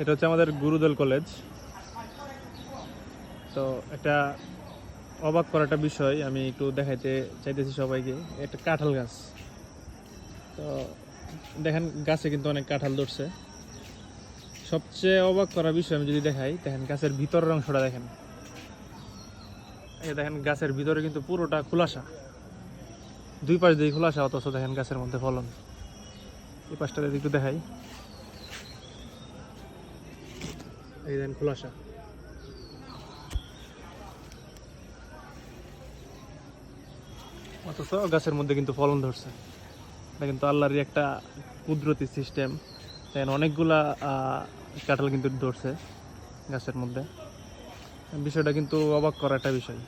এটা হচ্ছে আমাদের গুরুদল কলেজ। তো একটা অবাক করা একটা বিষয় আমি একটু দেখাইতে চাইতেছি সবাইকে। একটা কাঁঠাল গাছ। তো দেখেন গাছে কিন্তু অনেক কাঁঠাল ধরছে। সবচেয়ে অবাক করা বিষয় আমি যদি দেখাই, দেখেন গাছের ভিতরের অংশটা দেখেন। এই দেখেন গাছের ভিতরে কিন্তু পুরোটা খোলাসা, দুই পাশ দিয়ে খোলাসা, অথচ দেখেন গাছের মধ্যে ফলন। এই পাশটা যদি একটু দেখাই, এই দেখেন খোলাসা। অথচ গাছের মধ্যে কিন্তু ফলন ধরছে। এটা কিন্তু আল্লাহরই একটা কুদরতি সিস্টেম। দেখেন অনেকগুলা কাঁঠাল কিন্তু ধরছে গাছের মধ্যে। বিষয়টা কিন্তু অবাক করা একটা বিষয়।